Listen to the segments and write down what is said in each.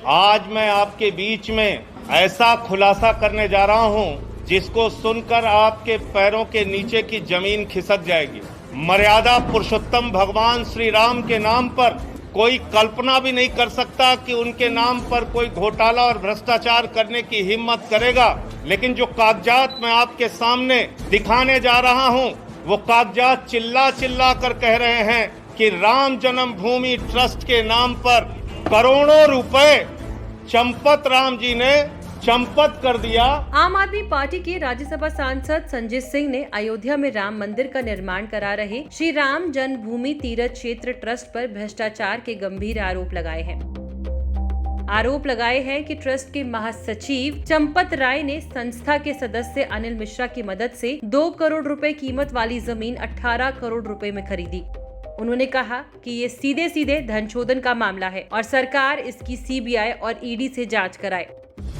आज मैं आपके बीच में ऐसा खुलासा करने जा रहा हूं जिसको सुनकर आपके पैरों के नीचे की जमीन खिसक जाएगी। मर्यादा पुरुषोत्तम भगवान श्री राम के नाम पर कोई कल्पना भी नहीं कर सकता कि उनके नाम पर कोई घोटाला और भ्रष्टाचार करने की हिम्मत करेगा। लेकिन जो कागजात मैं आपके सामने दिखाने जा रहा हूं, वो कागजात चिल्ला चिल्ला कर कह रहे हैं कि राम जन्मभूमि ट्रस्ट के नाम पर करोड़ों रुपए चंपत राम जी ने चंपत कर दिया। आम आदमी पार्टी के राज्यसभा सांसद संजय सिंह ने अयोध्या में राम मंदिर का निर्माण करा रहे श्री राम जन्मभूमि तीर्थ क्षेत्र ट्रस्ट पर भ्रष्टाचार के गंभीर आरोप लगाए हैं। आरोप लगाए हैं कि ट्रस्ट के महासचिव चंपत राय ने संस्था के सदस्य अनिल मिश्रा की मदद से 2 करोड़ रुपए कीमत वाली जमीन 18 करोड़ रुपए में खरीदी। उन्होंने कहा कि ये सीधे सीधे धन शोधन का मामला है और सरकार इसकी सीबीआई और ईडी से जांच कराए।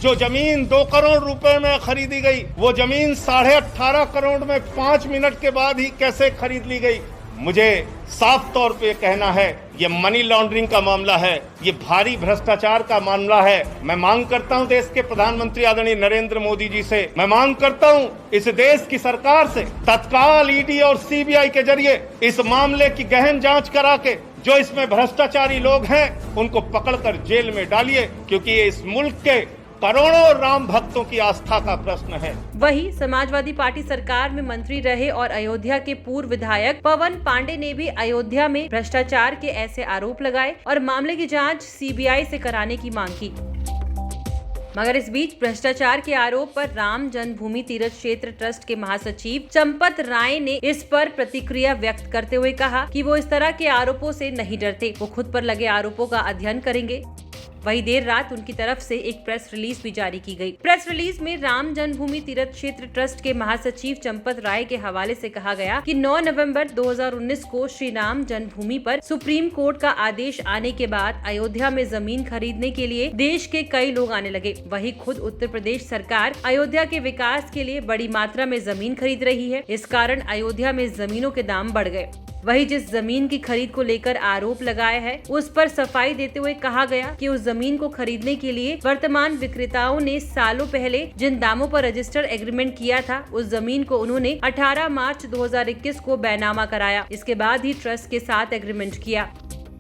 जो जमीन 2 करोड़ रुपए में खरीदी गई, वो जमीन 18.5 करोड़ में 5 मिनट के बाद ही कैसे खरीद ली गई? मुझे साफ तौर पे कहना है, ये मनी लॉन्ड्रिंग का मामला है, ये भारी भ्रष्टाचार का मामला है। मैं मांग करता हूं देश के प्रधानमंत्री आदरणीय नरेंद्र मोदी जी से, मैं मांग करता हूं इस देश की सरकार से, तत्काल ईडी और सीबीआई के जरिए इस मामले की गहन जांच करा के जो इसमें भ्रष्टाचारी लोग हैं उनको पकड़कर जेल में डालिए, क्योंकि ये इस मुल्क के करोड़ों राम भक्तों की आस्था का प्रश्न है। वहीं समाजवादी पार्टी सरकार में मंत्री रहे और अयोध्या के पूर्व विधायक पवन पांडे ने भी अयोध्या में भ्रष्टाचार के ऐसे आरोप लगाए और मामले की जांच सीबीआई से कराने की मांग की। मगर इस बीच भ्रष्टाचार के आरोप पर राम जन्मभूमि तीर्थ क्षेत्र ट्रस्ट के महासचिव चंपत राय ने इस पर प्रतिक्रिया व्यक्त करते हुए कहा कि वो इस तरह के आरोपों से नहीं डरते, वो खुद पर लगे आरोपों का अध्ययन करेंगे। वहीं देर रात उनकी तरफ से एक प्रेस रिलीज भी जारी की गई। प्रेस रिलीज में राम जन्मभूमि तीर्थ क्षेत्र ट्रस्ट के महासचिव चंपत राय के हवाले से कहा गया कि 9 नवंबर 2019 को श्री राम जन्मभूमि पर सुप्रीम कोर्ट का आदेश आने के बाद अयोध्या में जमीन खरीदने के लिए देश के कई लोग आने लगे। वहीं खुद उत्तर प्रदेश सरकार अयोध्या के विकास के लिए बड़ी मात्रा में जमीन खरीद रही है। इस कारण अयोध्या में जमीनों के दाम बढ़ गए। वही जिस जमीन की खरीद को लेकर आरोप लगाया है, उस पर सफाई देते हुए कहा गया कि उस जमीन को खरीदने के लिए वर्तमान विक्रेताओं ने सालों पहले जिन दामों पर रजिस्टर एग्रीमेंट किया था, उस जमीन को उन्होंने 18 मार्च 2021 को बैनामा कराया। इसके बाद ही ट्रस्ट के साथ एग्रीमेंट किया।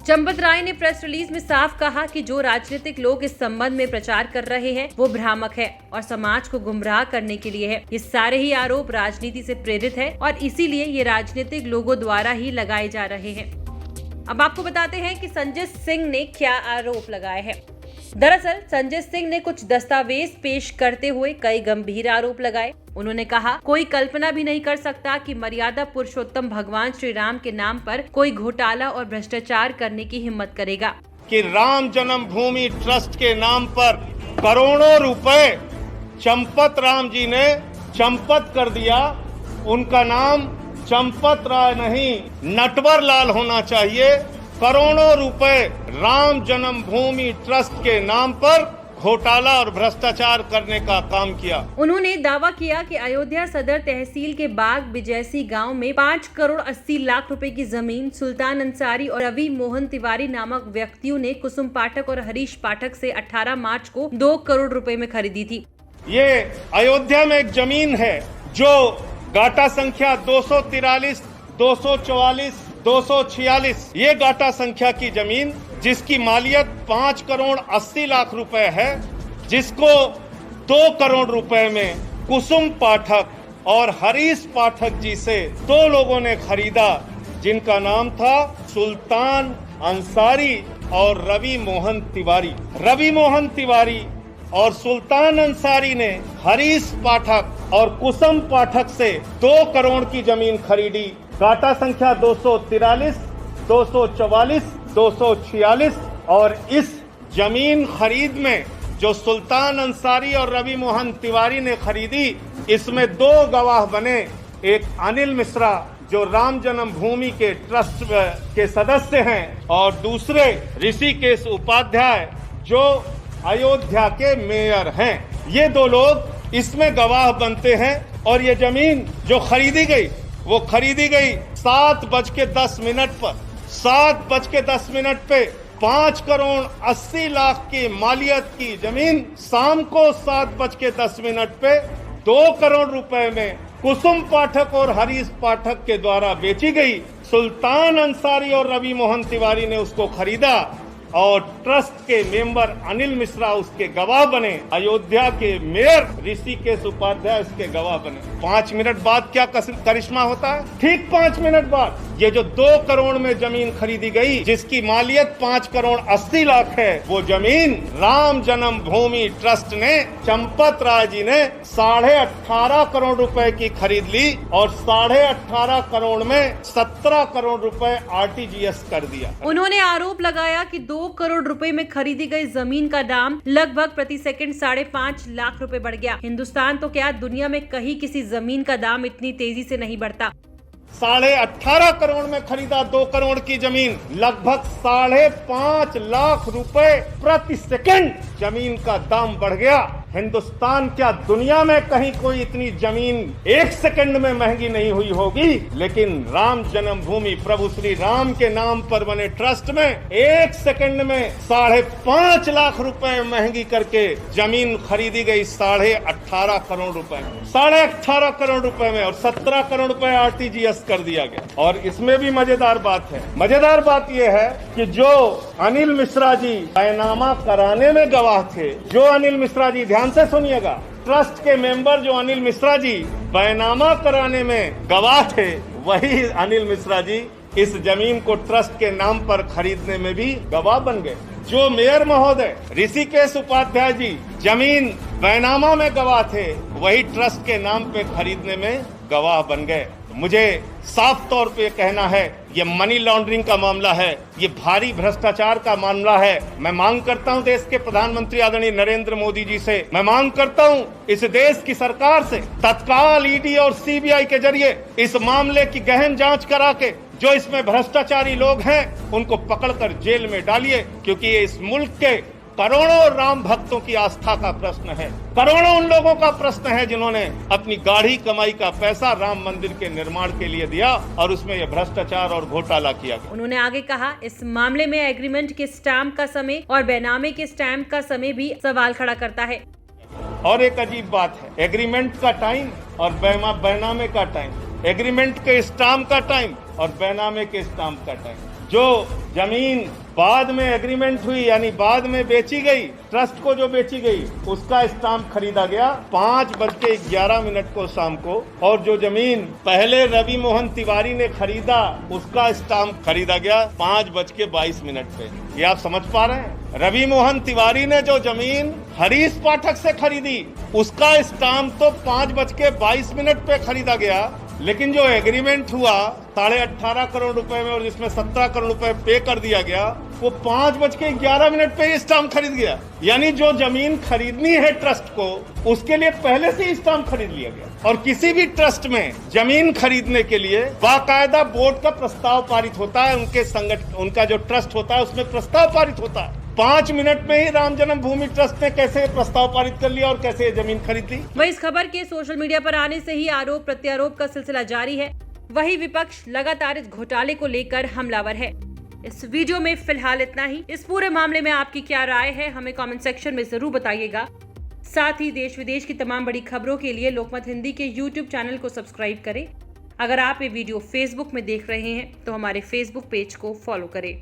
चंपत राय ने प्रेस रिलीज में साफ कहा कि जो राजनीतिक लोग इस संबंध में प्रचार कर रहे हैं वो भ्रामक है और समाज को गुमराह करने के लिए है। ये सारे ही आरोप राजनीति से प्रेरित है और इसीलिए ये राजनीतिक लोगों द्वारा ही लगाए जा रहे हैं। अब आपको बताते हैं कि संजय सिंह ने क्या आरोप लगाए हैं। दरअसल संजय सिंह ने कुछ दस्तावेज पेश करते हुए कई गंभीर आरोप लगाए। उन्होंने कहा, कोई कल्पना भी नहीं कर सकता कि मर्यादा पुरुषोत्तम भगवान श्री राम के नाम पर कोई घोटाला और भ्रष्टाचार करने की हिम्मत करेगा। कि राम जन्मभूमि ट्रस्ट के नाम पर करोड़ों रुपए चंपत राम जी ने चंपत कर दिया। उनका नाम चंपत राय नहीं, नटवर लाल होना चाहिए। करोड़ों रुपए राम जन्मभूमि ट्रस्ट के नाम पर घोटाला और भ्रष्टाचार करने का काम किया। उन्होंने दावा किया कि अयोध्या सदर तहसील के बाग बिजैसी गांव में 5 करोड़ 80 लाख रुपए की जमीन सुल्तान अंसारी और रवि मोहन तिवारी नामक व्यक्तियों ने कुसुम पाठक और हरीश पाठक से 18 मार्च को 2 करोड़ रुपए में खरीदी थी। ये अयोध्या में एक जमीन है जो गाटा संख्या 243, 244, 246 ये गाटा संख्या की जमीन, जिसकी मालियत 5 करोड़ 80 लाख रुपए है, जिसको 2 करोड़ रुपए में कुसुम पाठक और हरीश पाठक जी से 2 लोगों ने खरीदा, जिनका नाम था सुल्तान अंसारी और रवि मोहन तिवारी। रवि मोहन तिवारी और सुल्तान अंसारी ने हरीश पाठक और कुसुम पाठक से 2 करोड़ की जमीन खरीदी। गाटा संख्या 243, 244, 246 और इस जमीन खरीद में जो सुल्तान अंसारी और रवि मोहन तिवारी ने खरीदी, इसमें 2 गवाह बने। एक अनिल मिश्रा जो राम जन्मभूमि के ट्रस्ट के सदस्य हैं और दूसरे ऋषिकेश उपाध्याय जो अयोध्या के मेयर हैं। ये 2 लोग इसमें गवाह बनते हैं। और ये जमीन जो खरीदी गई वो खरीदी गई 7:10 पर। 7:10 पे 5 करोड़ 80 लाख की मालियत की जमीन शाम को 7:10 पे 2 करोड़ रुपए में कुसुम पाठक और हरीश पाठक के द्वारा बेची गई। सुल्तान अंसारी और रवि मोहन तिवारी ने उसको खरीदा और ट्रस्ट के मेंबर अनिल मिश्रा उसके गवाह बने। अयोध्या के मेयर ऋषिकेश उपाध्याय उसके गवाह बने। 5 मिनट बाद क्या करिश्मा होता है? ठीक 5 मिनट बाद ये जो 2 करोड़ में जमीन खरीदी गई, जिसकी मालियत 5 करोड़ 80 लाख है, वो जमीन राम जन्मभूमि ट्रस्ट ने, चंपत राय जी ने 18.5 करोड़ रुपए की खरीद ली और 18.5 करोड़ में 17 करोड़ रुपए RTGS कर दिया। उन्होंने आरोप लगाया कि 2 करोड़ रुपए में खरीदी गई जमीन का दाम लगभग प्रति सेकंड 5.5 लाख रुपए बढ़ गया। हिंदुस्तान तो क्या दुनिया में कहीं किसी जमीन का दाम इतनी तेजी से नहीं बढ़ता। 18.5 करोड़ में खरीदा 2 करोड़ की जमीन, लगभग 5.5 लाख रुपए प्रति सेकंड जमीन का दाम बढ़ गया। हिंदुस्तान क्या दुनिया में कहीं कोई इतनी जमीन 1 सेकंड में महंगी नहीं हुई होगी, लेकिन राम जन्मभूमि प्रभु श्री राम के नाम पर बने ट्रस्ट में 1 सेकंड में 5.5 लाख रुपए महंगी करके जमीन खरीदी गई 18.5 करोड़ रुपए में, 18.5 करोड़ रुपए में, और 17 करोड़ रुपए RTGS कर दिया गया। और इसमें भी मजेदार बात है। मजेदार बात यह है कि जो अनिल मिश्रा जी बैनामा कराने में गवाह थे, जो अनिल मिश्रा जी, ध्यान से सुनिएगा, ट्रस्ट के मेंबर जो अनिल मिश्रा जी बैनामा कराने में गवाह थे, वही अनिल मिश्रा जी इस जमीन को ट्रस्ट के नाम पर खरीदने में भी गवाह बन गए। जो मेयर महोदय ऋषिकेश उपाध्याय जी जमीन बैनामा में गवाह थे, वही ट्रस्ट के नाम पे खरीदने में गवाह बन गए। मुझे साफ तौर पे कहना है, ये मनी लॉन्ड्रिंग का मामला है, ये भारी भ्रष्टाचार का मामला है। मैं मांग करता हूं देश के प्रधानमंत्री आदरणीय नरेंद्र मोदी जी से, मैं मांग करता हूं इस देश की सरकार से, तत्काल ED और CBI के जरिए इस मामले की गहन जांच करा के जो इसमें भ्रष्टाचारी लोग हैं उनको पकड़कर जेल में डालिए, क्योंकि ये इस मुल्क के करोड़ों राम भक्तों की आस्था का प्रश्न है। करोड़ों उन लोगों का प्रश्न है जिन्होंने अपनी गाढ़ी कमाई का पैसा राम मंदिर के निर्माण के लिए दिया और उसमें यह भ्रष्टाचार और घोटाला किया गया। उन्होंने आगे कहा, इस मामले में एग्रीमेंट के स्टैम्प का समय और बैनामे के स्टैम्प का समय भी सवाल खड़ा करता है। और एक अजीब बात है, एग्रीमेंट का टाइम और बैनामे का टाइम, एग्रीमेंट के स्टाम्प का टाइम और बैनामे के स्टाम्प का टाइम। जो जमीन बाद में एग्रीमेंट हुई यानी बाद में बेची गई, ट्रस्ट को जो बेची गई, उसका स्टाम्प खरीदा गया 5:11 को शाम को, और जो जमीन पहले रवि मोहन तिवारी ने खरीदा उसका स्टाम्प खरीदा गया 5:22 पे। ये आप समझ पा रहे हैं? रवि मोहन तिवारी ने जो जमीन हरीश पाठक से खरीदी उसका स्टाम्प तो 5:22 पे खरीदा गया, लेकिन जो एग्रीमेंट हुआ 18.5 करोड़ रुपए में और जिसमें 17 करोड़ रुपए पे कर दिया गया, वो 5:11 पे स्टाम्प खरीद गया। यानी जो जमीन खरीदनी है ट्रस्ट को, उसके लिए पहले से ही स्टाम्प खरीद लिया गया। और किसी भी ट्रस्ट में जमीन खरीदने के लिए बाकायदा बोर्ड का प्रस्ताव पारित होता है, उनका जो ट्रस्ट होता है उसमें प्रस्ताव पारित होता है। 5 मिनट में ही राम जन्मभूमि ट्रस्ट ने कैसे प्रस्ताव पारित कर लिया और कैसे जमीन खरीद ली। वही इस खबर के सोशल मीडिया पर आने से ही आरोप प्रत्यारोप का सिलसिला जारी है। वही विपक्ष लगातार इस घोटाले को लेकर हमलावर है। इस वीडियो में फिलहाल इतना ही। इस पूरे मामले में आपकी क्या राय है, हमें कमेंट सेक्शन में जरूर बताइएगा। साथ ही देश विदेश की तमाम बड़ी खबरों के लिए लोकमत हिंदी के YouTube चैनल को सब्सक्राइब करें। अगर आप ये वीडियो Facebook में देख रहे हैं तो हमारे Facebook पेज को फॉलो करें।